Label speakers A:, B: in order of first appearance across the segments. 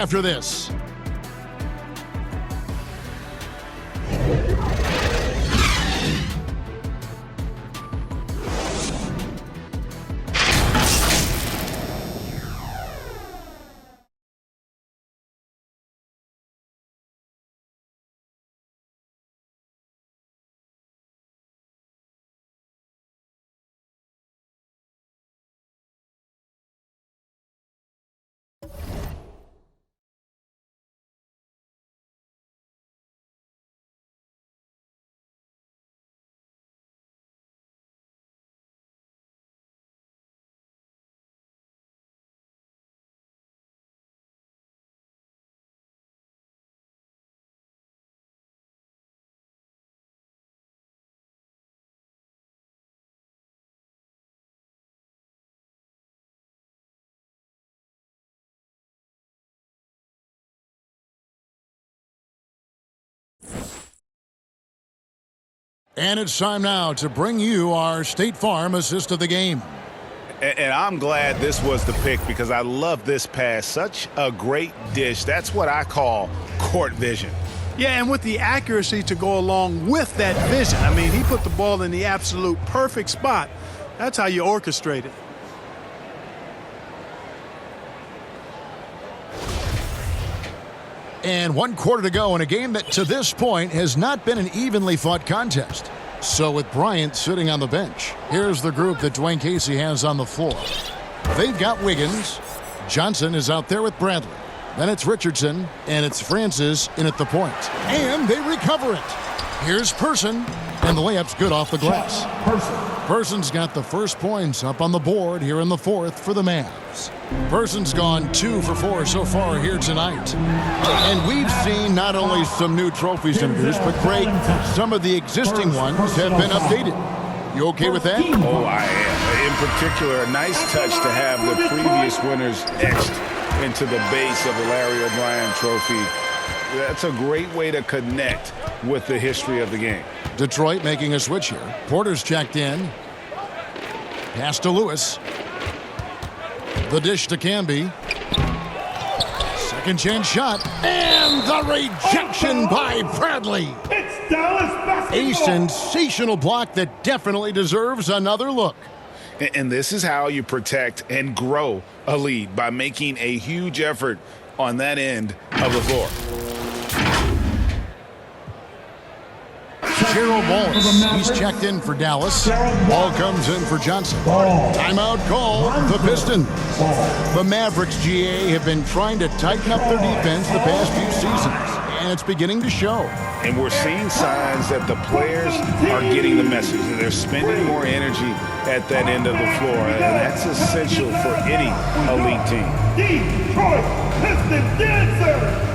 A: after this. And it's time now to bring you our State Farm assist of the game.
B: And I'm glad this was the pick because I love this pass. Such a great dish. That's what I call court vision.
C: Yeah, and with the accuracy to go along with that vision. I mean, he put the ball in the absolute perfect spot. That's how you orchestrate it.
A: And 1 quarter to go in a game that to this point has not been an evenly fought contest. So with Bryant sitting on the bench, here's the group that Dwayne Casey has on the floor. They've got Wiggins. Johnson is out there with Bradley. Then it's Richardson, and it's Francis in at the point. And they recover it. Here's Person, and the layup's good off the glass. Person's got the first points up on the board here in the fourth for the Mavs. Person's gone 2 for 4 so far here tonight. And we've seen not only some new trophies introduced, but Greg, some of the existing ones have been updated. You okay with that?
B: Oh, I am. In particular, a nice touch to have the previous winners etched into the base of the Larry O'Brien trophy. That's a great way to connect with the history of the game.
A: Detroit making a switch here. Porter's checked in. Pass to Lewis. The dish to Camby. Second chance shot. And the rejection by Bradley.
D: It's Dallas basketball.
A: A sensational block that definitely deserves another look.
B: And this is how you protect and grow a lead, by making a huge effort on that end of the floor.
A: Gerald Wallace, he's checked in for Dallas. Ball comes in for Johnson. Timeout call, the Pistons. The Mavericks, GA, have been trying to tighten up their defense the past few seasons, and it's beginning to show.
B: And we're seeing signs that the players are getting the message, that they're spending more energy at that end of the floor, and that's essential for any elite team.
D: Detroit Pistons dancer.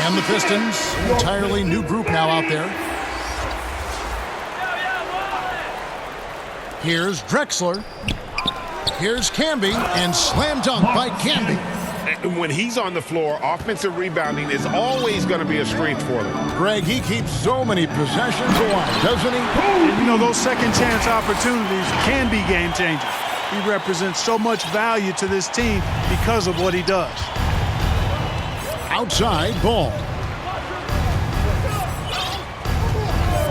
A: And the Pistons, entirely new group now out there. Here's Drexler. Here's Camby, and slam dunk by Camby.
B: When he's on the floor, offensive rebounding is always going to be a strength for them.
A: Greg, he keeps so many possessions alive, doesn't he?
C: And you know, those second chance opportunities can be game changers. He represents so much value to this team because of what he does.
A: Outside ball.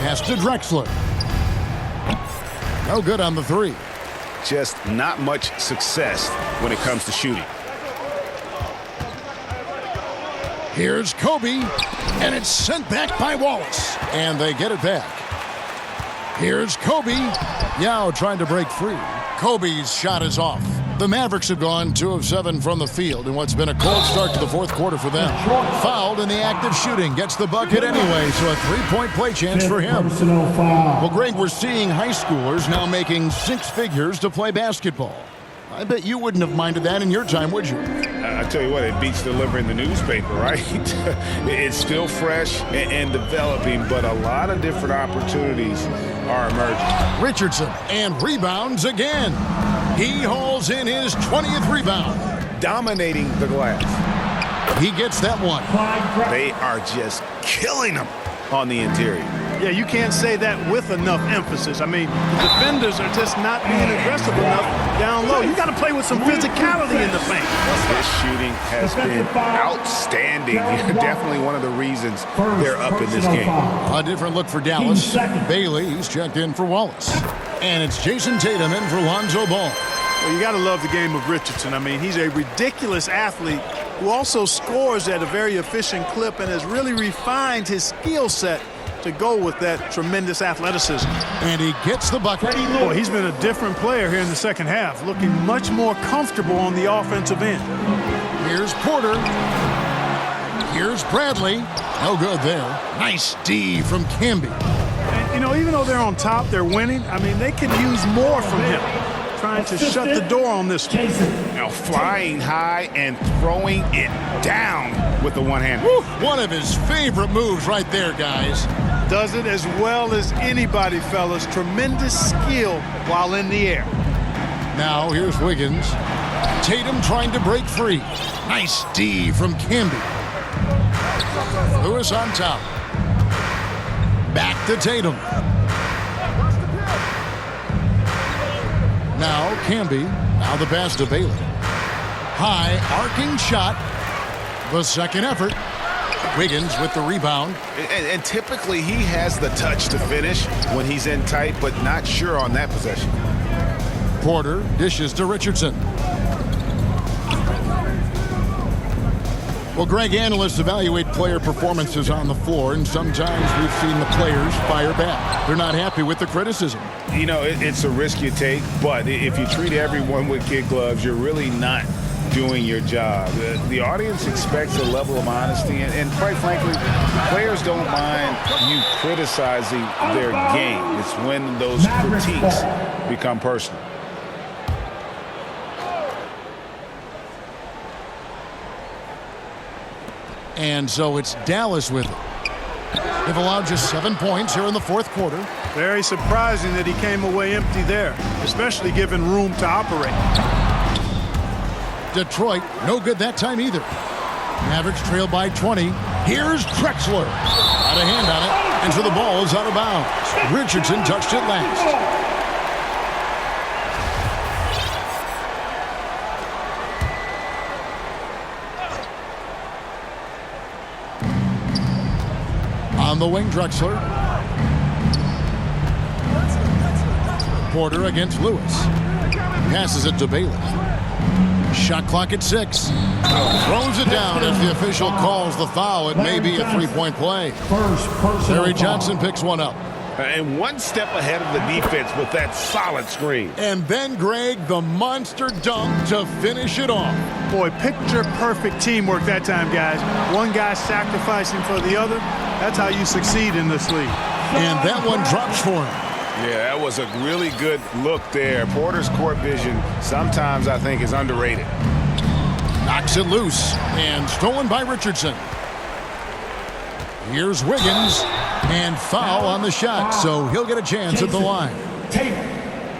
A: Pass to Drexler. No good on the three.
B: Just not much success when it comes to shooting.
A: Here's Kobe, and it's sent back by Wallace. And they get it back. Here's Kobe. Yao trying to break free. Kobe's shot is off. The Mavericks have gone 2 of 7 from the field in what's been a cold start to the fourth quarter for them. Fouled in the act of shooting. Gets the bucket anyway, so a 3-point play chance for him. Well, Greg, we're seeing high schoolers now making 6 figures to play basketball. I bet you wouldn't have minded that in your time, would you?
B: I tell you what, it beats delivering the newspaper, right? It's still fresh and developing, but a lot of different opportunities are emerging.
A: Richardson, and rebounds again. He hauls in his 20th rebound.
B: Dominating the glass.
A: He gets that one.
B: They are just killing them on the interior.
C: Yeah, you can't say that with enough emphasis. I mean, the defenders are just not being aggressive enough down low. You got to play with some physicality in the paint.
B: His shooting has been outstanding. Definitely one of the reasons they're up in this game.
A: A different look for Dallas. Bailey's checked in for Wallace. And it's Jason Tatum in for Lonzo Ball.
C: Well, you got to love the game of Richardson. I mean, he's a ridiculous athlete who also scores at a very efficient clip and has really refined his skill set to go with that tremendous athleticism.
A: And he gets the bucket.
C: Boy, he's been a different player here in the second half, looking much more comfortable on the offensive end.
A: Here's Porter. Here's Bradley. No good there. Nice D from Camby.
C: And, you know, even though they're on top, they're winning. I mean, they could use more from him. Trying to shut the door on this one.
B: Now flying high and throwing it down with the one hand.
A: One of his favorite moves right there, guys.
C: Does it as well as anybody, fellas. Tremendous skill while in the air.
A: Now here's Wiggins. Tatum trying to break free. Nice D from Camby. Lewis on top. Back to Tatum. Now Camby. Now the pass to Bailey. High arcing shot. The second effort. Wiggins with the rebound.
B: And typically he has the touch to finish when he's in tight, but not sure on that possession.
A: Porter dishes to Richardson. Well, Greg, analysts evaluate player performances on the floor, and sometimes we've seen the players fire back. They're not happy with the criticism.
B: You know, it's a risk you take, but if you treat everyone with kid gloves, you're really not doing your job. The audience expects a level of honesty, and quite frankly, players don't mind you criticizing their game. It's when those critiques become personal.
A: And so it's Dallas with it. They've allowed just 7 points here in the fourth quarter.
C: Very surprising that he came away empty there, especially given room to operate.
A: Detroit, no good that time either. Mavericks trail by 20. Here's Drexler. Out of hand on it, and so the ball is out of bounds. Richardson touched it last. On the wing, Drexler. Porter against Lewis. Passes it to Bailey. Shot clock at 6. Throws it down as the official calls the foul. It may be a three-point play. Larry Johnson picks one up.
B: And one step ahead of the defense with that solid screen.
A: And then, Greg, the monster dunk to finish it off.
C: Boy, picture-perfect teamwork that time, guys. One guy sacrificing for the other. That's how you succeed in this league.
A: And that one drops for him.
B: Yeah, that was a really good look there. Porter's court vision sometimes, I think, is underrated.
A: Knocks it loose and stolen by Richardson. Here's Wiggins, and foul on the shot, so he'll get a chance at the line.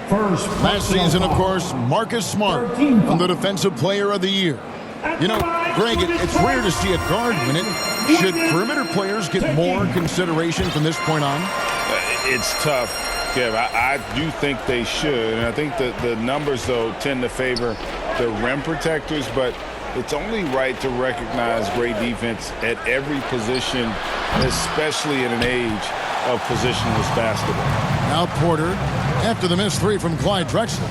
D: First
A: Last season, of course, Marcus Smart won the Defensive Player of the Year. You know, Greg, it's rare to see a guard win it. Should perimeter players get more consideration from this point on?
B: It's tough, Kev. I do think they should. And I think that the numbers, though, tend to favor the rim protectors. But it's only right to recognize great defense at every position, especially in an age of positionless basketball.
A: Now Porter, after the missed three from Clyde Drexler.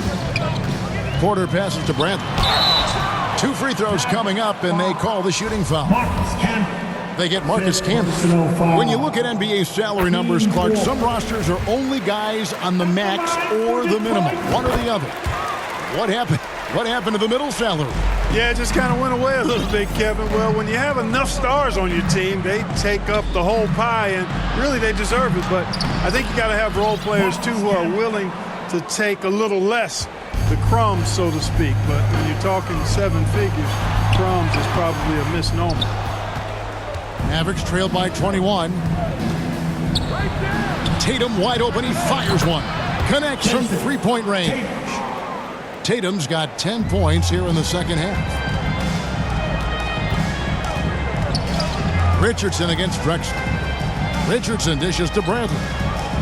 A: Porter passes to Bradley. 2 free throws coming up, and they call the shooting foul. They get Marcus Camby. When you look at NBA salary numbers, Clark, some rosters are only guys on the max or the minimum, one or the other. What happened? What happened to the middle salary?
C: Yeah, it just kind of went away a little bit, Kevin. Well, when you have enough stars on your team, they take up the whole pie, and really they deserve it. But I think you got to have role players, too, who are willing to take a little less, the crumbs, so to speak. But when you're talking 7 figures, crumbs is probably a misnomer.
A: Mavericks trailed by 21. Tatum wide open. He fires one. Connects from 3-point range. Tatum's got 10 points here in the second half. Richardson against Drexler. Richardson dishes to Bradley.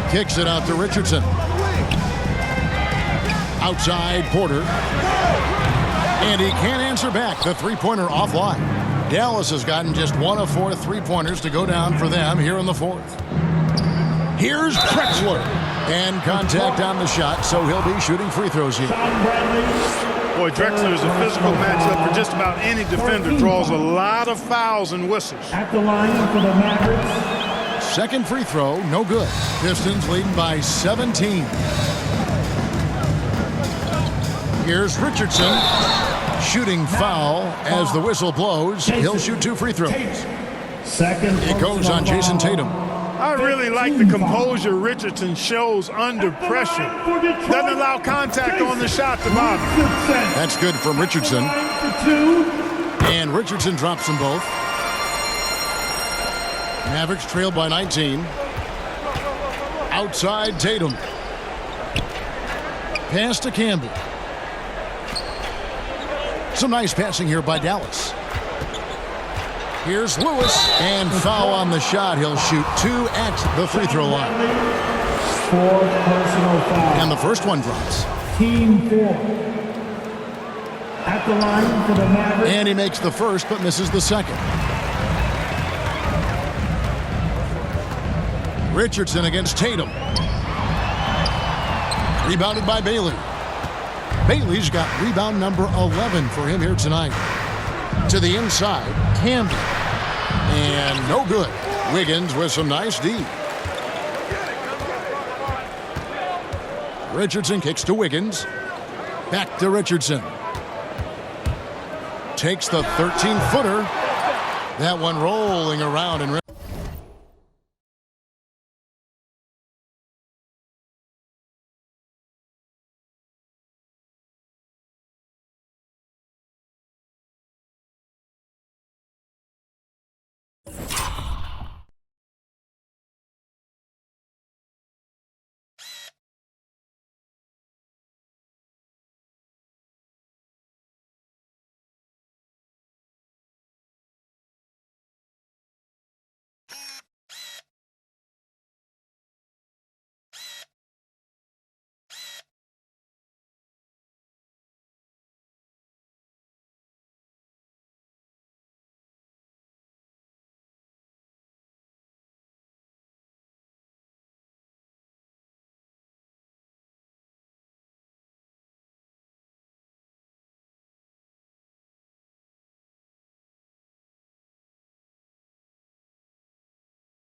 A: Kicks it out to Richardson. Outside Porter. And he can't answer back. The three-pointer offline. Dallas has gotten just 1 of 4 three-pointers to go down for them here in the fourth. Here's Drexler. And contact on the shot, so he'll be shooting free throws here.
C: Boy, Drexler is a physical matchup for just about any defender. Draws a lot of fouls and whistles.
D: At the line for the Mavericks.
A: Second free throw, no good. Pistons leading by 17. Here's Richardson. Shooting foul as the whistle blows. He'll shoot 2 free throws. It goes on Jason Tatum.
C: I really like the composure Richardson shows under pressure. Doesn't allow contact on the shot to bother.
A: That's good from Richardson. And Richardson drops them both. Mavericks trailed by 19. Outside Tatum. Pass to Campbell. Some nice passing here by Dallas. Here's Lewis, and foul on the shot. He'll shoot 2 at the free throw line.
D: 4th personal foul.
A: And the first one drops.
D: Team 4. At the line for the Mavericks.
A: And he makes the first, but misses the second. Richardson against Tatum. Rebounded by Bailey. Bailey's got rebound number 11 for him here tonight. To the inside, Camby. And no good. Wiggins with some nice D. Richardson kicks to Wiggins. Back to Richardson. Takes the 13-footer. That one rolling around and